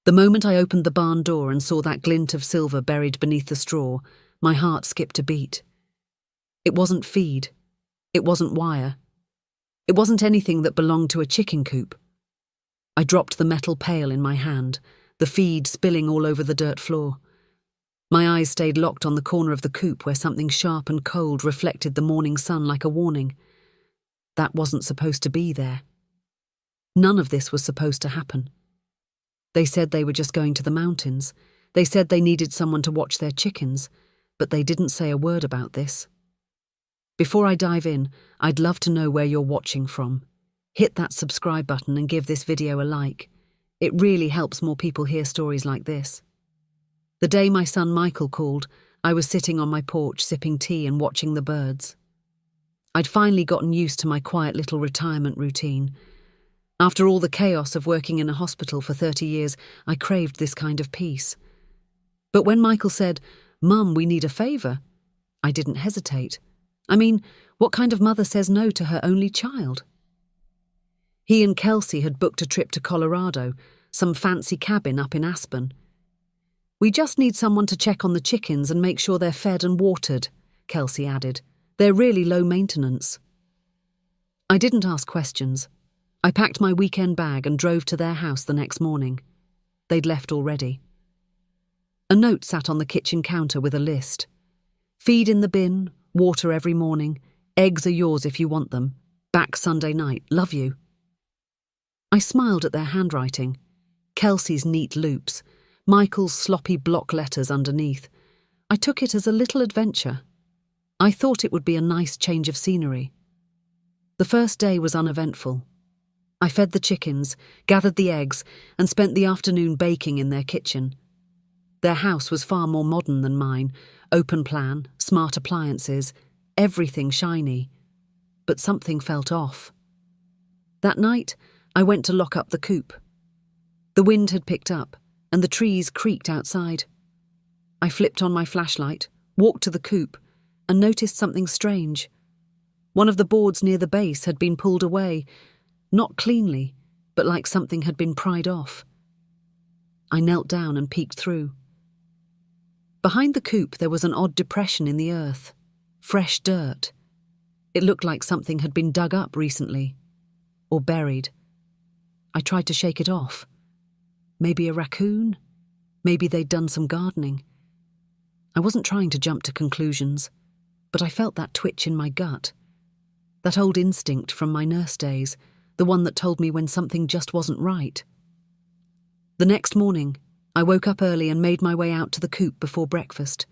The moment I opened the barn door and saw that glint of silver buried beneath the straw, my heart skipped a beat. It wasn't feed. It wasn't wire. It wasn't anything that belonged to a chicken coop. I dropped the metal pail in my hand, the feed spilling all over the dirt floor. My eyes stayed locked on the corner of the coop where something sharp and cold reflected the morning sun like a warning. That wasn't supposed to be there. None of this was supposed to happen. They said they were just going to the mountains. They said they needed someone to watch their chickens, but they didn't say a word about this. Before I dive in, I'd love to know where you're watching from. Hit that subscribe button and give this video a like. It really helps more people hear stories like this. The day my son Michael called, I was sitting on my porch sipping tea and watching the birds. I'd finally gotten used to my quiet little retirement routine. After all the chaos of working in a hospital for 30 years, I craved this kind of peace. But when Michael said, "Mum, we need a favour," I didn't hesitate. I mean, what kind of mother says no to her only child? He and Kelsey had booked a trip to Colorado, some fancy cabin up in Aspen. "We just need someone to check on the chickens and make sure they're fed and watered," Kelsey added. "They're really low maintenance." I didn't ask questions. I packed my weekend bag and drove to their house the next morning. They'd left already. A note sat on the kitchen counter with a list. "Feed in the bin, water every morning, eggs are yours if you want them, back Sunday night, love you." I smiled at their handwriting, Kelsey's neat loops, Michael's sloppy block letters underneath. I took it as a little adventure. I thought it would be a nice change of scenery. The first day was uneventful. I fed the chickens, gathered the eggs, and spent the afternoon baking in their kitchen. Their house was far more modern than mine, open plan, smart appliances, everything shiny. But something felt off. That night, I went to lock up the coop. The wind had picked up, and the trees creaked outside. I flipped on my flashlight, walked to the coop, and noticed something strange. One of the boards near the base had been pulled away, not cleanly, but like something had been pried off. I knelt down and peeked through. Behind the coop there was an odd depression in the earth, fresh dirt. It looked like something had been dug up recently, or buried. I tried to shake it off. Maybe a raccoon? Maybe they'd done some gardening. I wasn't trying to jump to conclusions, but I felt that twitch in my gut. That old instinct from my nurse days, the one that told me when something just wasn't right. The next morning, I woke up early and made my way out to the coop before breakfast.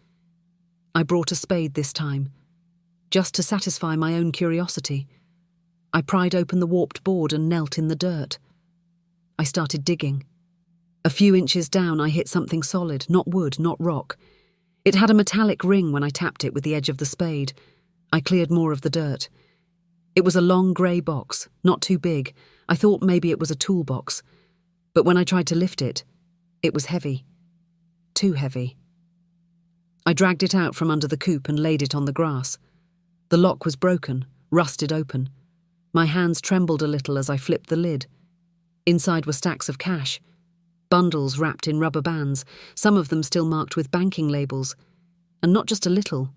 I brought a spade this time, just to satisfy my own curiosity. I pried open the warped board and knelt in the dirt. I started digging. A few inches down, I hit something solid, not wood, not rock. It had a metallic ring when I tapped it with the edge of the spade. I cleared more of the dirt. It was a long grey box, not too big. I thought maybe it was a toolbox. But when I tried to lift it, it was heavy. Too heavy. I dragged it out from under the coop and laid it on the grass. The lock was broken, rusted open. My hands trembled a little as I flipped the lid. Inside were stacks of cash, bundles wrapped in rubber bands, some of them still marked with banking labels. And not just a little,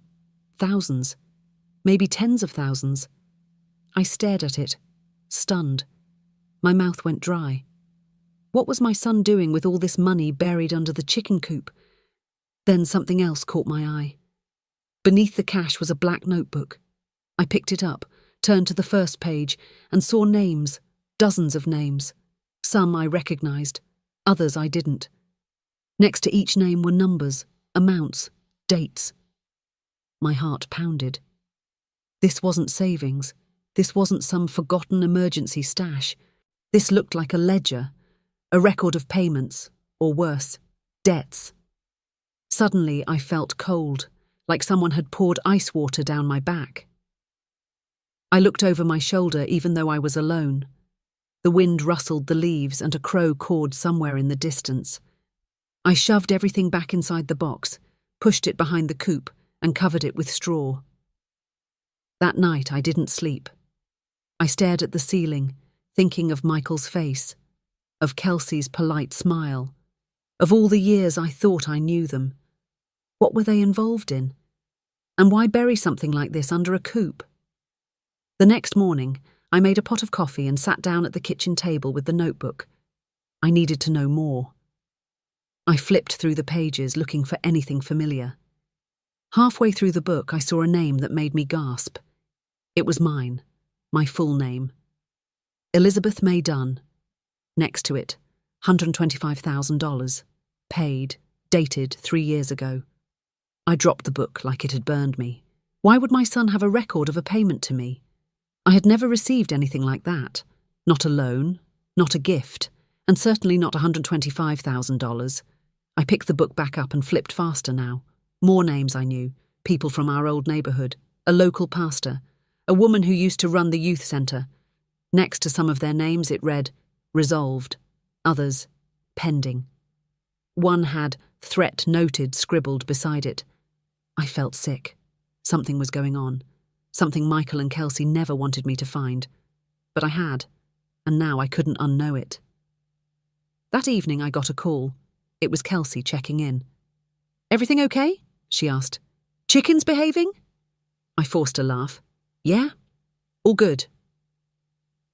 thousands, maybe tens of thousands. I stared at it, stunned. My mouth went dry. What was my son doing with all this money buried under the chicken coop? Then something else caught my eye. Beneath the cash was a black notebook. I picked it up, turned to the first page, and saw names, dozens of names. Some I recognized, others I didn't. Next to each name were numbers, amounts, dates. My heart pounded. This wasn't savings. This wasn't some forgotten emergency stash. This looked like a ledger, a record of payments, or worse, debts. Suddenly I felt cold, like someone had poured ice water down my back. I looked over my shoulder even though I was alone. The wind rustled the leaves and a crow cawed somewhere in the distance. I shoved everything back inside the box, pushed it behind the coop, and covered it with straw. That night I didn't sleep. I stared at the ceiling, thinking of Michael's face, of Kelsey's polite smile, Of all the years I thought I knew them, what were they involved in? And why bury something like this under a coop? The next morning, I made a pot of coffee and sat down at the kitchen table with the notebook. I needed to know more. I flipped through the pages looking for anything familiar. Halfway through the book, I saw a name that made me gasp. It was mine, my full name. Elizabeth May Dunn. Next to it, $125,000. Paid, dated 3 years ago. I dropped the book like it had burned me. Why would my son have a record of a payment to me? I had never received anything like that. Not a loan, not a gift, and certainly not $125,000. I picked the book back up and flipped faster now. More names I knew, people from our old neighbourhood, a local pastor, a woman who used to run the youth centre. Next to some of their names it read, resolved, others, pending. One had threat noted scribbled beside it. I felt sick. Something was going on. Something Michael and Kelsey never wanted me to find. But I had, and now I couldn't unknow it. That evening I got a call. It was Kelsey checking in. "Everything okay?" she asked. "Chickens behaving?" I forced a laugh. "Yeah? All good."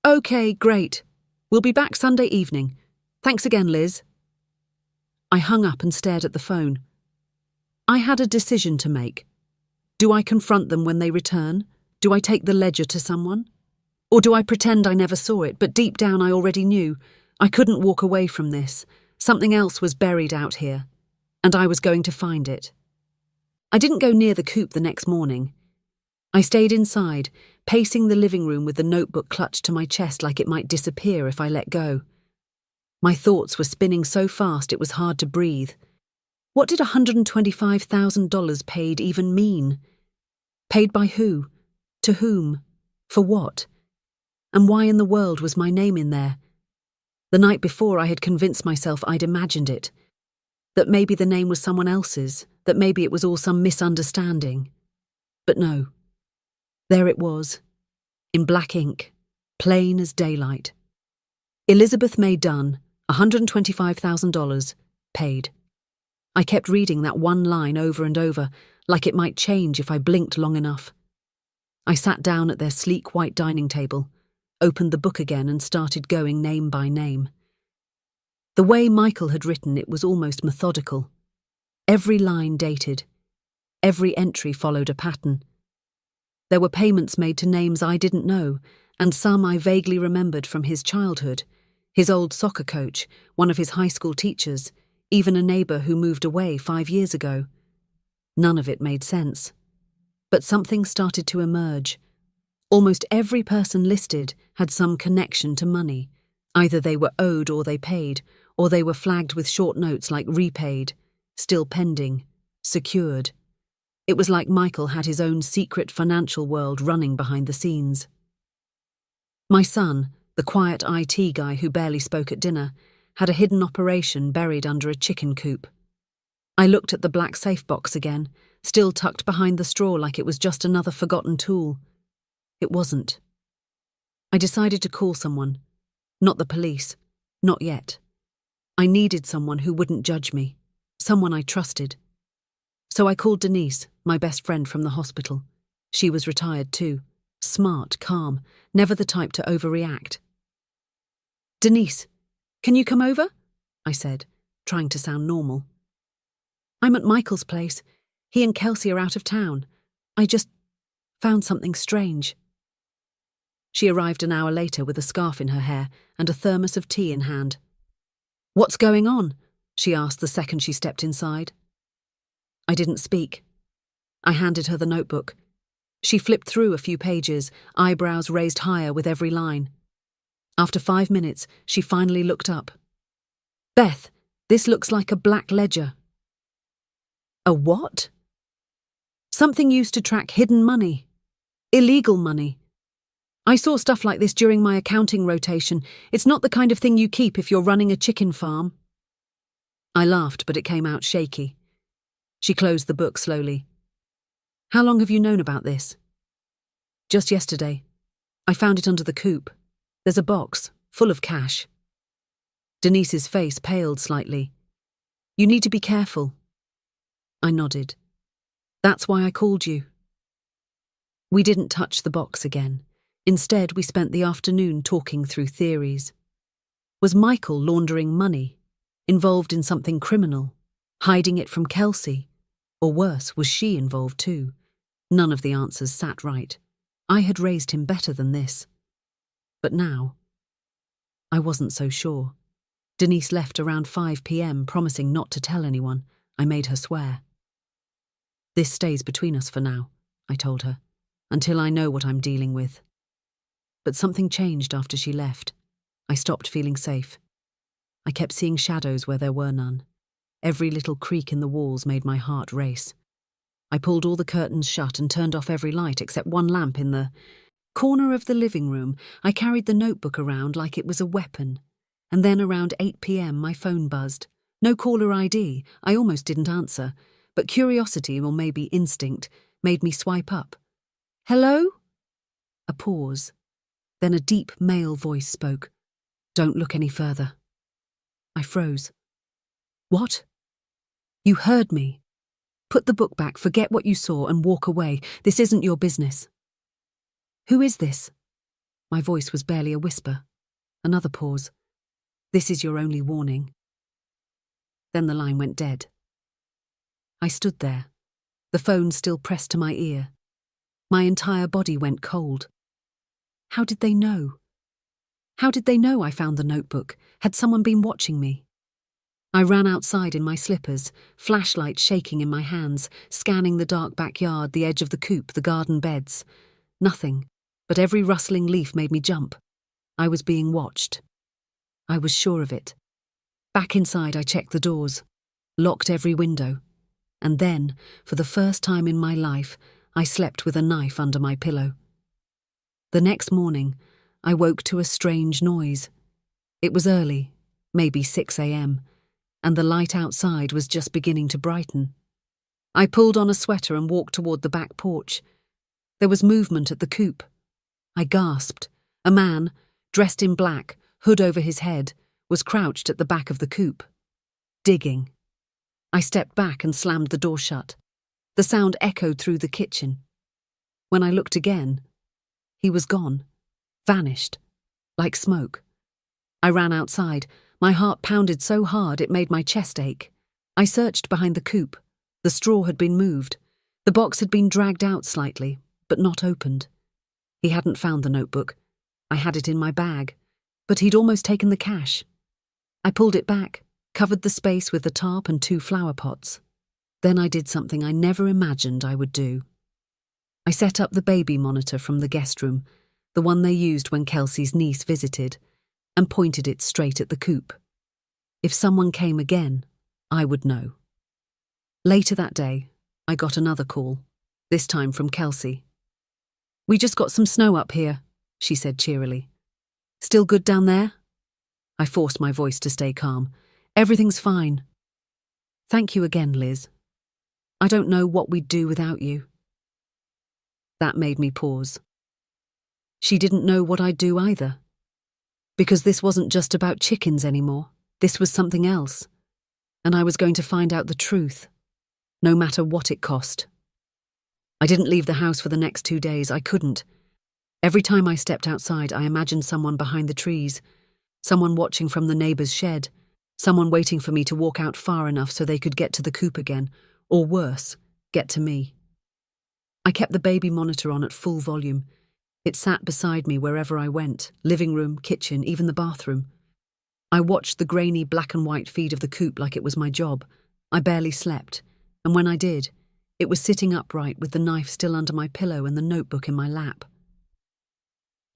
"Okay, great. We'll be back Sunday evening. Thanks again, Liz." I hung up and stared at the phone. I had a decision to make. Do I confront them when they return? Do I take the ledger to someone? Or do I pretend I never saw it, but deep down I already knew? I couldn't walk away from this. Something else was buried out here, and I was going to find it. I didn't go near the coop the next morning. I stayed inside, pacing the living room with the notebook clutched to my chest like it might disappear if I let go. My thoughts were spinning so fast it was hard to breathe. What did $125,000 paid even mean? Paid by who? To whom? For what? And why in the world was my name in there? The night before I had convinced myself I'd imagined it. That maybe the name was someone else's, that maybe it was all some misunderstanding. But no. There it was, in black ink, plain as daylight. Elizabeth May Dunn, $125,000, paid. I kept reading that one line over and over, like it might change if I blinked long enough. I sat down at their sleek white dining table, opened the book again and started going name by name. The way Michael had written it was almost methodical. Every line dated. Every entry followed a pattern. There were payments made to names I didn't know, and some I vaguely remembered from his childhood, his old soccer coach, one of his high school teachers, even a neighbour who moved away 5 years ago. None of it made sense. But something started to emerge. Almost every person listed had some connection to money. Either they were owed or they paid, or they were flagged with short notes like repaid, still pending, secured. It was like Michael had his own secret financial world running behind the scenes. My son, the quiet IT guy who barely spoke at dinner, had a hidden operation buried under a chicken coop. I looked at the black safe box again, still tucked behind the straw like it was just another forgotten tool. It wasn't. I decided to call someone. Not the police. Not yet. I needed someone who wouldn't judge me. Someone I trusted. So I called Denise, my best friend from the hospital. She was retired too. Smart, calm, never the type to overreact. "Denise, can you come over?" I said, trying to sound normal. "I'm at Michael's place. He and Kelsey are out of town. I just found something strange." She arrived an hour later with a scarf in her hair and a thermos of tea in hand. "What's going on?" she asked the second she stepped inside. I didn't speak. I handed her the notebook. She flipped through a few pages, eyebrows raised higher with every line. After 5 minutes, she finally looked up. "Beth, this looks like a black ledger." "A what?" "Something used to track hidden money. Illegal money. I saw stuff like this during my accounting rotation. It's not the kind of thing you keep if you're running a chicken farm." I laughed, but it came out shaky. She closed the book slowly. "How long have you known about this?" "Just yesterday. I found it under the coop. There's a box, full of cash." Denise's face paled slightly. You need to be careful. I nodded. That's why I called you. We didn't touch the box again. Instead, we spent the afternoon talking through theories. Was Michael laundering money? Involved in something criminal? Hiding it from Kelsey? Or worse, was she involved too? None of the answers sat right. I had raised him better than this. But now, I wasn't so sure. Denise left around 5 p.m, promising not to tell anyone. I made her swear. This stays between us for now, I told her, until I know what I'm dealing with. But something changed after she left. I stopped feeling safe. I kept seeing shadows where there were none. Every little creak in the walls made my heart race. I pulled all the curtains shut and turned off every light except one lamp in the corner of the living room. I carried the notebook around like it was a weapon. And then around 8 p.m, my phone buzzed. No caller ID. I almost didn't answer, but curiosity, or maybe instinct, made me swipe up. Hello? A pause. Then a deep male voice spoke. Don't look any further. I froze. What? You heard me. Put the book back, forget what you saw, and walk away. This isn't your business. Who is this? My voice was barely a whisper. Another pause. This is your only warning. Then the line went dead. I stood there, the phone still pressed to my ear. My entire body went cold. How did they know? How did they know I found the notebook? Had someone been watching me? I ran outside in my slippers, flashlight shaking in my hands, scanning the dark backyard, the edge of the coop, the garden beds. Nothing, but every rustling leaf made me jump. I was being watched. I was sure of it. Back inside, I checked the doors, locked every window, and then, for the first time in my life, I slept with a knife under my pillow. The next morning, I woke to a strange noise. It was early, maybe 6 a.m, and the light outside was just beginning to brighten. I pulled on a sweater and walked toward the back porch. There was movement at the coop. I gasped. A man, dressed in black, hood over his head, was crouched at the back of the coop, digging. I stepped back and slammed the door shut. The sound echoed through the kitchen. When I looked again, he was gone, vanished, like smoke. I ran outside. My heart pounded so hard it made my chest ache. I searched behind the coop. The straw had been moved. The box had been dragged out slightly, but not opened. He hadn't found the notebook. I had it in my bag, but he'd almost taken the cash. I pulled it back, covered the space with the tarp and 2 flower pots. Then I did something I never imagined I would do. I set up the baby monitor from the guest room, the one they used when Kelsey's niece visited, and pointed it straight at the coop. If someone came again, I would know. Later that day, I got another call, this time from Kelsey. We just got some snow up here, she said cheerily. Still good down there? I forced my voice to stay calm. Everything's fine. Thank you again, Liz. I don't know what we'd do without you. That made me pause. She didn't know what I'd do either. Because this wasn't just about chickens anymore. This was something else. And I was going to find out the truth, no matter what it cost. I didn't leave the house for the next 2 days. I couldn't. Every time I stepped outside, I imagined someone behind the trees, someone watching from the neighbour's shed, someone waiting for me to walk out far enough so they could get to the coop again, or worse, get to me. I kept the baby monitor on at full volume. It sat beside me wherever I went, living room, kitchen, even the bathroom. I watched the grainy black and white feed of the coop like it was my job. I barely slept, and when I did, it was sitting upright with the knife still under my pillow and the notebook in my lap.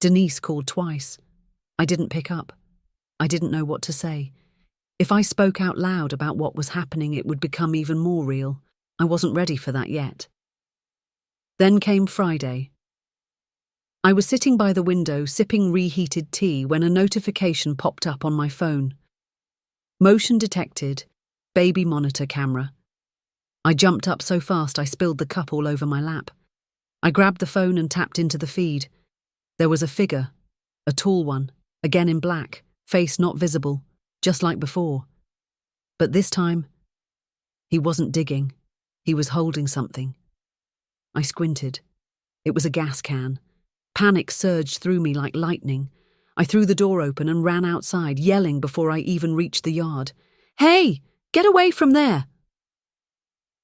Denise called twice. I didn't pick up. I didn't know what to say. If I spoke out loud about what was happening, it would become even more real. I wasn't ready for that yet. Then came Friday. I was sitting by the window sipping reheated tea when a notification popped up on my phone. Motion detected, baby monitor camera. I jumped up so fast I spilled the cup all over my lap. I grabbed the phone and tapped into the feed. There was a figure, a tall one, again in black, face not visible, just like before. But this time, He wasn't digging. He was holding something. I squinted. It was a gas can. Panic surged through me like lightning. I threw the door open and ran outside, yelling before I even reached the yard. "Hey, get away from there!"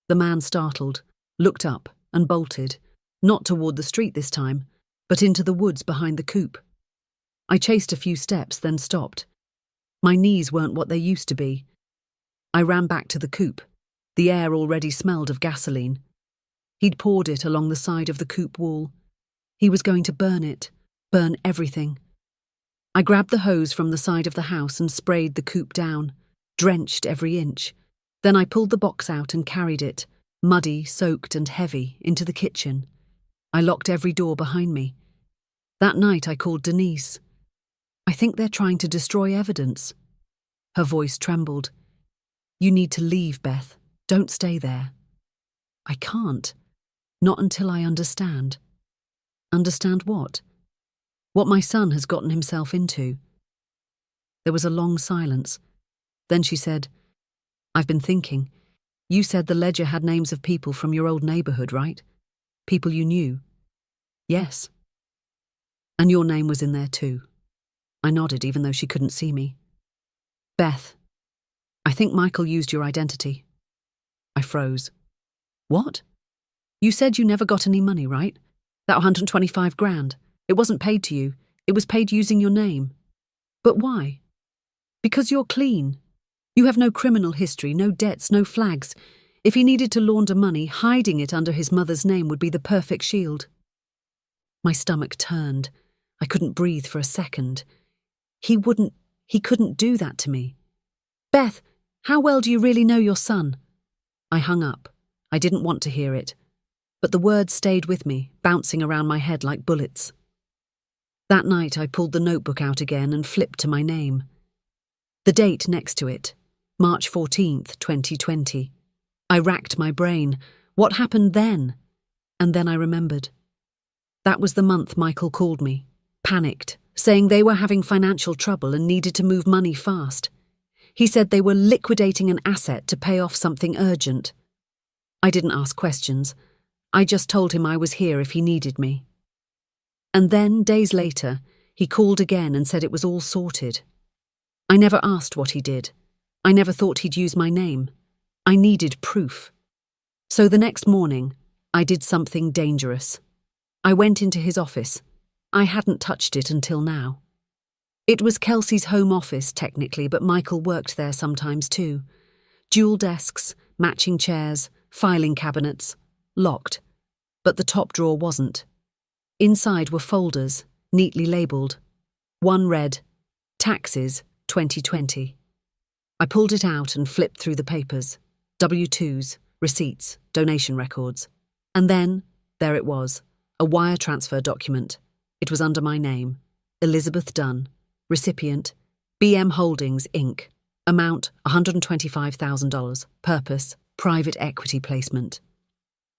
The man startled, looked up and bolted, not toward the street this time, but into the woods behind the coop. I chased a few steps, then stopped. My knees weren't what they used to be. I ran back to the coop. The air already smelled of gasoline. He'd poured it along the side of the coop wall. He was going to burn it, burn everything. I grabbed the hose from the side of the house and sprayed the coop down, drenched every inch. Then I pulled the box out and carried it, muddy, soaked and heavy, into the kitchen. I locked every door behind me. That night I called Denise. "I think they're trying to destroy evidence." Her voice trembled. "You need to leave, Beth. Don't stay there." "I can't. Not until I understand." "Understand what?" "What my son has gotten himself into." There was a long silence. Then she said, "I've been thinking. You said the ledger had names of people from your old neighborhood, right? People you knew." "Yes." "And your name was in there too." I nodded, even though she couldn't see me. "Beth, I think Michael used your identity." I froze. "What? You said you never got any money, right? That 125 grand. It wasn't paid to you. It was paid using your name." "But why?" "Because you're clean. You have no criminal history, no debts, no flags. If he needed to launder money, hiding it under his mother's name would be the perfect shield." My stomach turned. I couldn't breathe for a second. He couldn't do that to me. "Beth, how well do you really know your son?" I hung up. I didn't want to hear it. But the words stayed with me, bouncing around my head like bullets. That night I pulled the notebook out again and flipped to my name. The date next to it, March 14th, 2020. I racked my brain. What happened then? And then I remembered. That was the month Michael called me, panicked, saying they were having financial trouble and needed to move money fast. He said they were liquidating an asset to pay off something urgent. I didn't ask questions. I just told him I was here if he needed me. And then, days later, he called again and said it was all sorted. I never asked what he did. I never thought he'd use my name. I needed proof. So the next morning, I did something dangerous. I went into his office. I hadn't touched it until now. It was Kelsey's home office, technically, but Michael worked there sometimes too. Dual desks, matching chairs, filing cabinets, locked. But the top drawer wasn't. Inside were folders, neatly labelled. One read, "Taxes, 2020. I pulled it out and flipped through the papers. W-2s, receipts, donation records. And then, there it was, a wire transfer document. It was under my name, Elizabeth Dunn, recipient, BM Holdings, Inc., amount $125,000, purpose, private equity placement.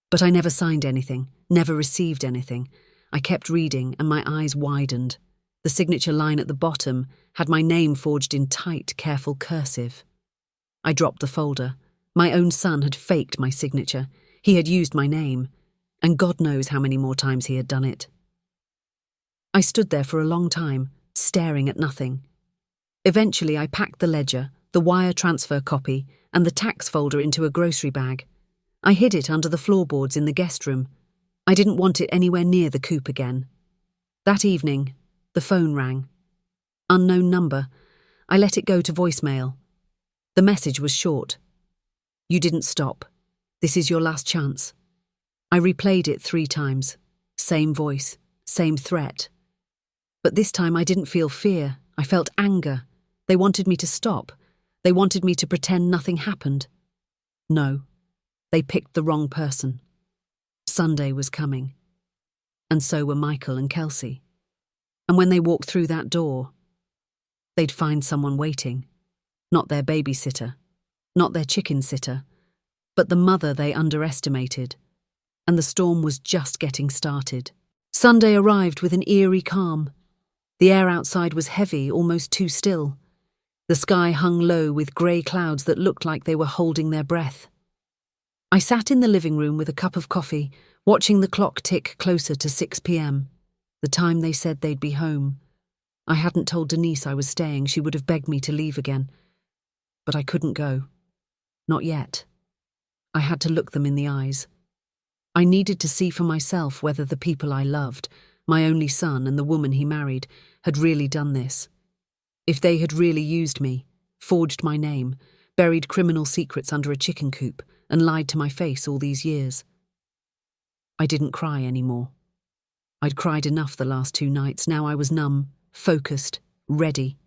But I never signed anything, never received anything. I kept reading and my eyes widened. The signature line at the bottom had my name forged in tight, careful cursive. I dropped the folder. My own son had faked my signature. He had used my name. And God knows how many more times he had done it. I stood there for a long time, staring at nothing. Eventually I packed the ledger, the wire transfer copy, and the tax folder into a grocery bag. I hid it under the floorboards in the guest room. I didn't want it anywhere near the coop again. That evening, the phone rang. Unknown number. I let it go to voicemail. The message was short. "You didn't stop. This is your last chance." I replayed it 3 times. Same voice, same threat. But this time I didn't feel fear. I felt anger. They wanted me to stop. They wanted me to pretend nothing happened. No, they picked the wrong person. Sunday was coming. And so were Michael and Kelsey. And when they walked through that door, they'd find someone waiting. Not their babysitter, not their chicken sitter, but the mother they underestimated. And the storm was just getting started. Sunday arrived with an eerie calm. The air outside was heavy, almost too still. The sky hung low with grey clouds that looked like they were holding their breath. I sat in the living room with a cup of coffee, watching the clock tick closer to 6 p.m., the time they said they'd be home. I hadn't told Denise I was staying. She would have begged me to leave again. But I couldn't go. Not yet. I had to look them in the eyes. I needed to see for myself whether the people I loved, my only son and the woman he married, had really done this. If they had really used me, forged my name, buried criminal secrets under a chicken coop, and lied to my face all these years. I didn't cry anymore. I'd cried enough the last 2 nights. Now I was numb, focused, ready.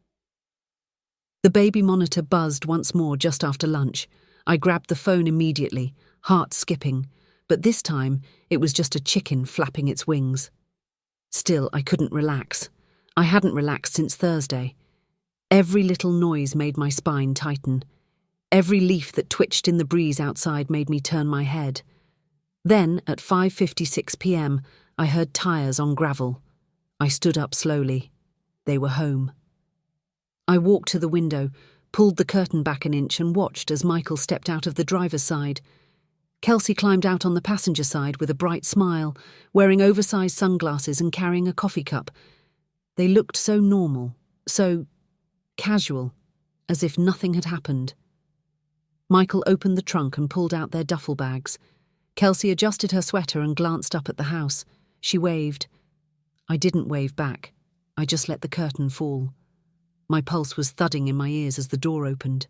The baby monitor buzzed once more just after lunch. I grabbed the phone immediately, heart skipping, but this time it was just a chicken flapping its wings. Still, I couldn't relax. I hadn't relaxed since Thursday. Every little noise made my spine tighten. Every leaf that twitched in the breeze outside made me turn my head. Then, at 5:56 p.m., I heard tires on gravel. I stood up slowly. They were home. I walked to the window, pulled the curtain back an inch and watched as Michael stepped out of the driver's side. Kelsey climbed out on the passenger side with a bright smile, wearing oversized sunglasses and carrying a coffee cup. They looked so normal, so casual, as if nothing had happened. Michael opened the trunk and pulled out their duffel bags. Kelsey adjusted her sweater and glanced up at the house. She waved. I didn't wave back. I just let the curtain fall. My pulse was thudding in my ears as the door opened.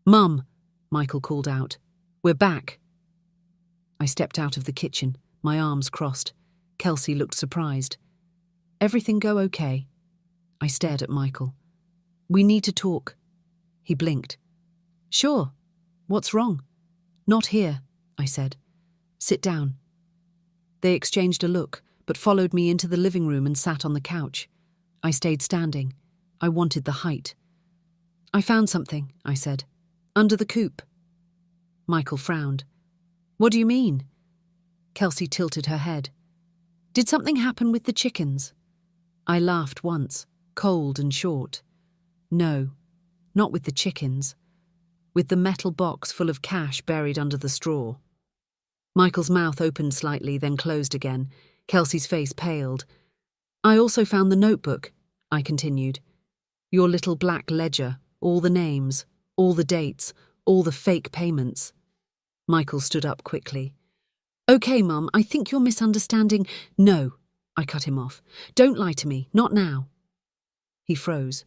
"Mum," Michael called out. "We're back." I stepped out of the kitchen, my arms crossed. Kelsey looked surprised. "Everything go okay?" I stared at Michael. "We need to talk." He blinked. "Sure. What's wrong?" "Not here," I said. "Sit down." They exchanged a look, but followed me into the living room and sat on the couch. I stayed standing. I wanted the height. "I found something," I said. "Under the coop." Michael frowned. "What do you mean?" Kelsey tilted her head. "Did something happen with the chickens?" I laughed once, cold and short. "No, not with the chickens. With the metal box full of cash buried under the straw." Michael's mouth opened slightly, then closed again. Kelsey's face paled. "I also found the notebook," I continued. "Your little black ledger, all the names, all the dates, all the fake payments." Michael stood up quickly. "Okay, Mum, I think you're misunderstanding." "No," I cut him off. "Don't lie to me, not now." He froze.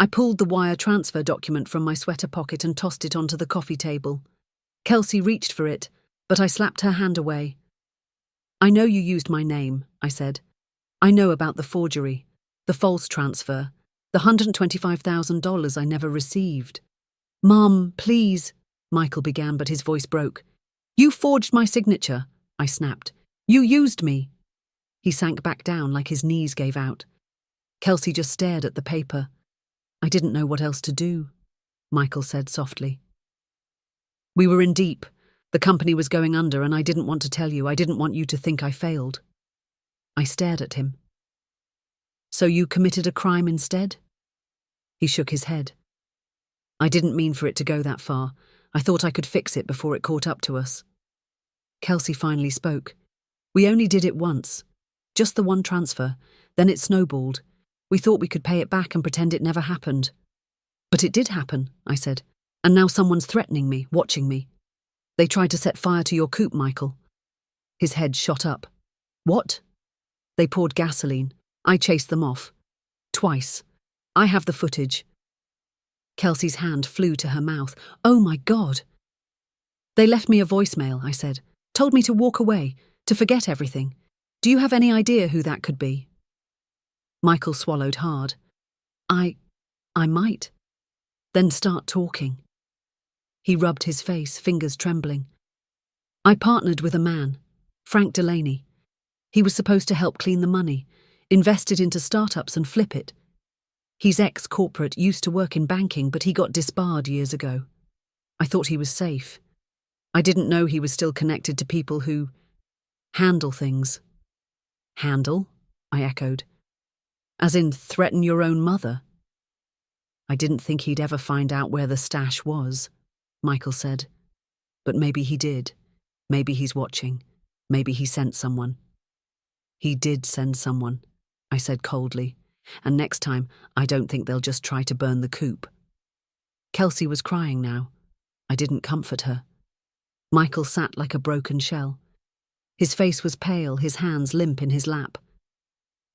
I pulled the wire transfer document from my sweater pocket and tossed it onto the coffee table. Kelsey reached for it, but I slapped her hand away. "I know you used my name," I said. "I know about the forgery, the false transfer, the $125,000 I never received." "Mom, please," Michael began, but his voice broke. "You forged my signature," I snapped. "You used me." He sank back down like his knees gave out. Kelsey just stared at the paper. "I didn't know what else to do," Michael said softly. "We were in deep. The company was going under and I didn't want to tell you. I didn't want you to think I failed." I stared at him. "So you committed a crime instead?" He shook his head. "I didn't mean for it to go that far. I thought I could fix it before it caught up to us." Kelsey finally spoke. "We only did it once. Just the one transfer. Then it snowballed. We thought we could pay it back and pretend it never happened." "But it did happen," I said. "And now someone's threatening me, watching me. They tried to set fire to your coop, Michael." His head shot up. "What?" "They poured gasoline. I chased them off. Twice. I have the footage." Kelsey's hand flew to her mouth. "Oh my God." "They left me a voicemail," I said. "Told me to walk away, to forget everything. Do you have any idea who that could be?" Michael swallowed hard. I might. Then start talking." He rubbed his face, fingers trembling. "I partnered with a man, Frank Delaney. He was supposed to help clean the money, invest it into startups and flip it. He's ex-corporate, used to work in banking, but he got disbarred years ago. I thought he was safe. I didn't know he was still connected to people who handle things." "Handle?" I echoed. "As in threaten your own mother?" "I didn't think he'd ever find out where the stash was," Michael said. "But maybe he did. Maybe he's watching. Maybe he sent someone. He did send someone, I said coldly, and next time I don't think they'll just try to burn the coop. Kelsey was crying now. I didn't comfort her. Michael sat like a broken shell. His face was pale, his hands limp in his lap.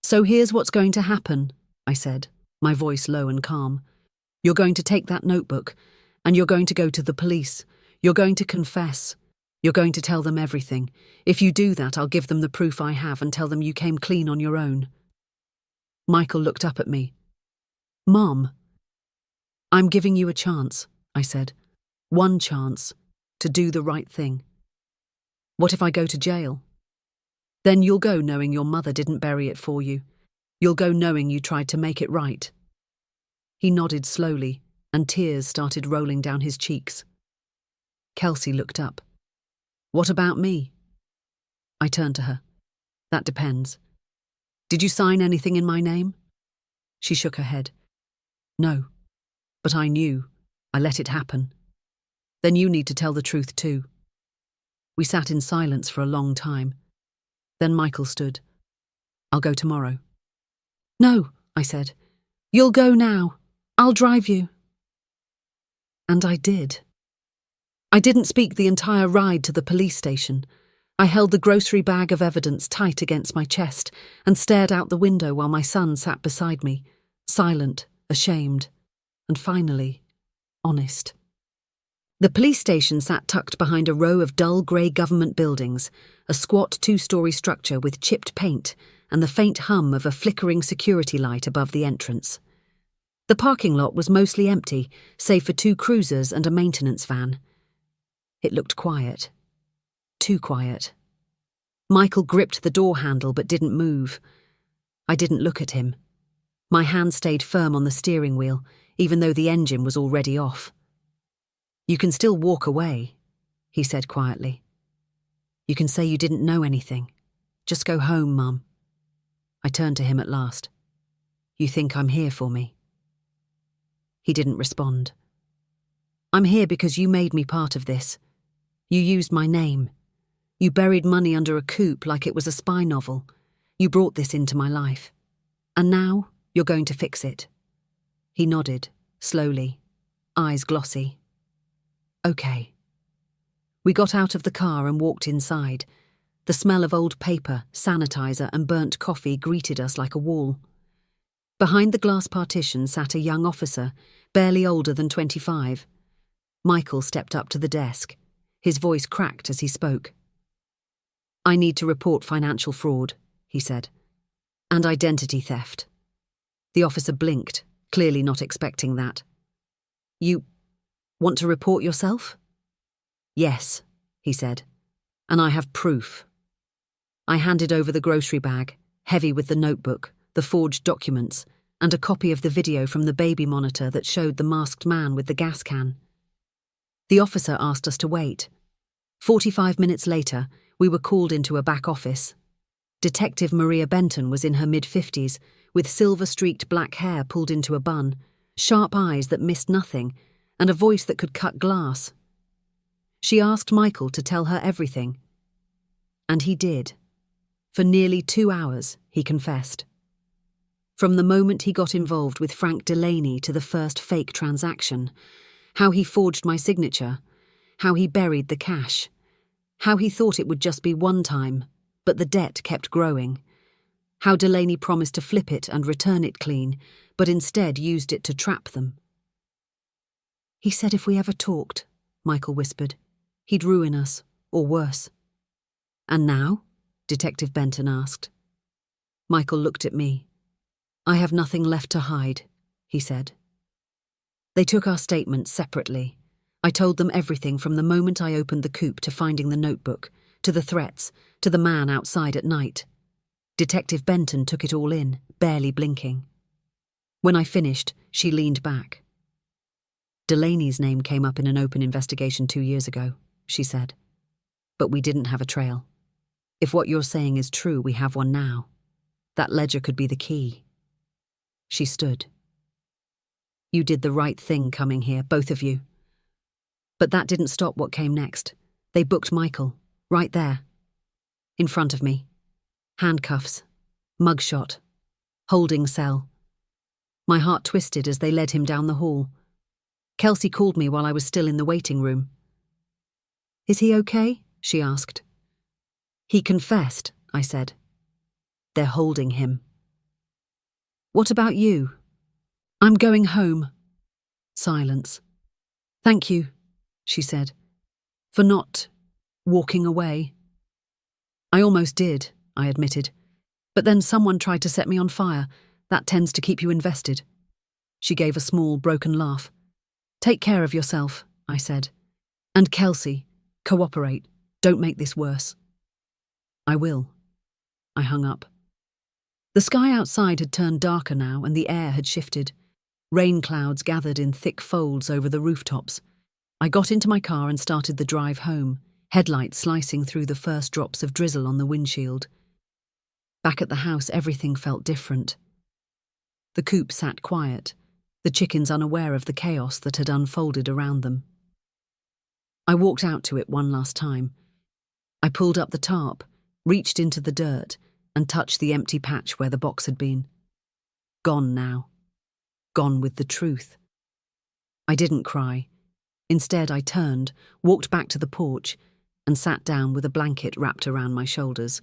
So here's what's going to happen, I said, my voice low and calm. You're going to take that notebook, and you're going to go to the police. You're going to confess. You're going to tell them everything. If you do that, I'll give them the proof I have and tell them you came clean on your own. Michael looked up at me. Mom, I'm giving you a chance, I said. One chance to do the right thing. What if I go to jail? Then you'll go knowing your mother didn't bury it for you. You'll go knowing you tried to make it right. He nodded slowly, and tears started rolling down his cheeks. Kelsey looked up. What about me? I turned to her. That depends. Did you sign anything in my name? She shook her head. No, but I knew. I let it happen. Then you need to tell the truth too. We sat in silence for a long time. Then Michael stood. I'll go tomorrow. No, I said. You'll go now. I'll drive you. And I did. I didn't speak the entire ride to the police station. I held the grocery bag of evidence tight against my chest and stared out the window while my son sat beside me, silent, ashamed, and finally, honest. The police station sat tucked behind a row of dull grey government buildings, a squat two-storey structure with chipped paint and the faint hum of a flickering security light above the entrance. The parking lot was mostly empty, save for 2 cruisers and a maintenance van. It looked quiet. Too quiet. Michael gripped the door handle but didn't move. I didn't look at him. My hand stayed firm on the steering wheel, even though the engine was already off. You can still walk away, he said quietly. You can say you didn't know anything. Just go home, Mum. I turned to him at last. You think I'm here for me? He didn't respond. I'm here because you made me part of this. You used my name. You buried money under a coop like it was a spy novel. You brought this into my life. And now you're going to fix it. He nodded, slowly, eyes glossy. Okay. We got out of the car and walked inside. The smell of old paper, sanitizer, and burnt coffee greeted us like a wall. Behind the glass partition sat a young officer, barely older than 25. Michael stepped up to the desk. His voice cracked as he spoke. I need to report financial fraud, he said, and identity theft. The officer blinked, clearly not expecting that. You want to report yourself? Yes, he said, and I have proof. I handed over the grocery bag, heavy with the notebook, the forged documents, and a copy of the video from the baby monitor that showed the masked man with the gas can. The officer asked us to wait. 45 minutes later, we were called into a back office. Detective Maria Benton was in her mid-50s, with silver-streaked black hair pulled into a bun, sharp eyes that missed nothing, and a voice that could cut glass. She asked Michael to tell her everything. And he did. For nearly 2 hours, he confessed. From the moment he got involved with Frank Delaney to the first fake transaction, how he forged my signature, how he buried the cash, how he thought it would just be one time, but the debt kept growing, how Delaney promised to flip it and return it clean, but instead used it to trap them. He said if we ever talked, Michael whispered, he'd ruin us, or worse. And now? Detective Benton asked. Michael looked at me. I have nothing left to hide, he said. They took our statements separately. I told them everything from the moment I opened the coop to finding the notebook, to the threats, to the man outside at night. Detective Benton took it all in, barely blinking. When I finished, she leaned back. Delaney's name came up in an open investigation 2 years ago, she said. But we didn't have a trail. If what you're saying is true, we have one now. That ledger could be the key. She stood. You did the right thing coming here, both of you. But that didn't stop what came next. They booked Michael. Right there. In front of me. Handcuffs. Mugshot. Holding cell. My heart twisted as they led him down the hall. Kelsey called me while I was still in the waiting room. "Is he okay?" she asked. "He confessed," I said. "They're holding him." "What about you?" "I'm going home." Silence. "Thank you," she said, "for not walking away." "I almost did," I admitted. "But then someone tried to set me on fire. That tends to keep you invested." She gave a small, broken laugh. "Take care of yourself," I said. "And Kelsey, cooperate. Don't make this worse." "I will." I hung up. The sky outside had turned darker now and the air had shifted. Rain clouds gathered in thick folds over the rooftops. I got into my car and started the drive home, headlights slicing through the first drops of drizzle on the windshield. Back at the house, everything felt different. The coop sat quiet, the chickens unaware of the chaos that had unfolded around them. I walked out to it one last time. I pulled up the tarp, reached into the dirt, and touched the empty patch where the box had been. Gone now. Gone with the truth. I didn't cry. Instead, I turned, walked back to the porch, and sat down with a blanket wrapped around my shoulders.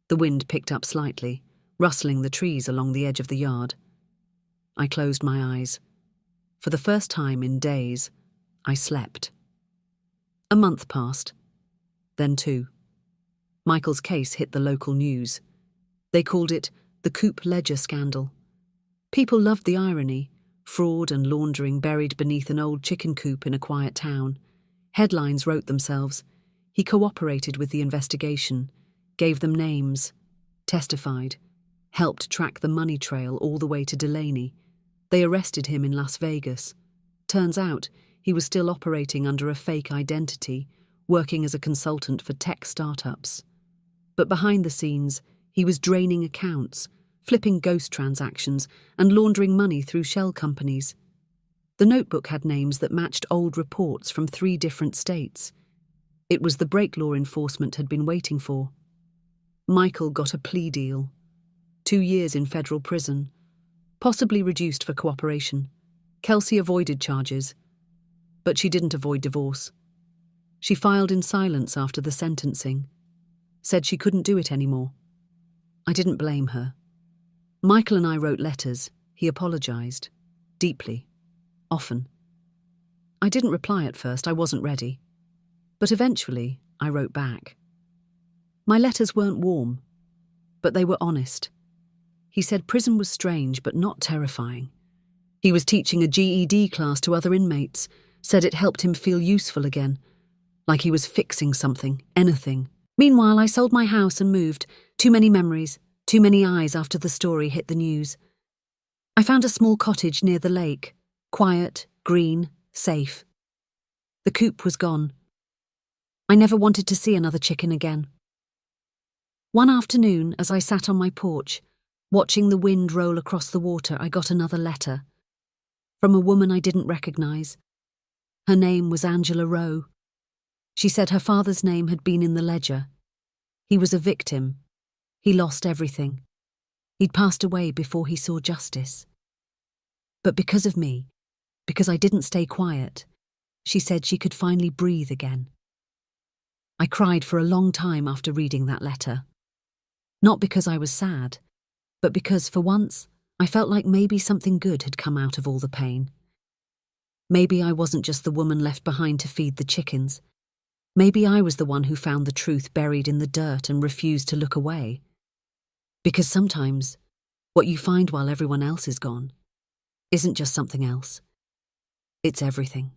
The wind picked up slightly, rustling the trees along the edge of the yard. I closed my eyes. For the first time in days, I slept. A month passed. Then 2. Michael's case hit the local news. They called it the Coop Ledger scandal. People loved the irony, fraud and laundering buried beneath an old chicken coop in a quiet town. Headlines wrote themselves. He cooperated with the investigation, gave them names, testified, helped track the money trail all the way to Delaney. They arrested him in Las Vegas. Turns out, he was still operating under a fake identity, working as a consultant for tech startups. But behind the scenes, he was draining accounts, flipping ghost transactions, and laundering money through shell companies. The notebook had names that matched old reports from 3 different states. It was the break law enforcement had been waiting for. Michael got a plea deal. 2 years in federal prison, possibly reduced for cooperation. Kelsey avoided charges, but she didn't avoid divorce. She filed in silence after the sentencing, said she couldn't do it anymore. I didn't blame her. Michael and I wrote letters. He apologized. Deeply. Often. I didn't reply at first, I wasn't ready. But eventually, I wrote back. My letters weren't warm, but they were honest. He said prison was strange but not terrifying. He was teaching a GED class to other inmates, said it helped him feel useful again, like he was fixing something, anything. Meanwhile, I sold my house and moved. Too many memories, too many eyes after the story hit the news. I found a small cottage near the lake, quiet, green, safe. The coop was gone. I never wanted to see another chicken again. One afternoon, as I sat on my porch, watching the wind roll across the water, I got another letter. From a woman I didn't recognize. Her name was Angela Rowe. She said her father's name had been in the ledger. He was a victim. He lost everything. He'd passed away before he saw justice. But because of me, because I didn't stay quiet, she said she could finally breathe again. I cried for a long time after reading that letter. Not because I was sad, but because, for once, I felt like maybe something good had come out of all the pain. Maybe I wasn't just the woman left behind to feed the chickens. Maybe I was the one who found the truth buried in the dirt and refused to look away. Because sometimes, what you find while everyone else is gone isn't just something else. It's everything.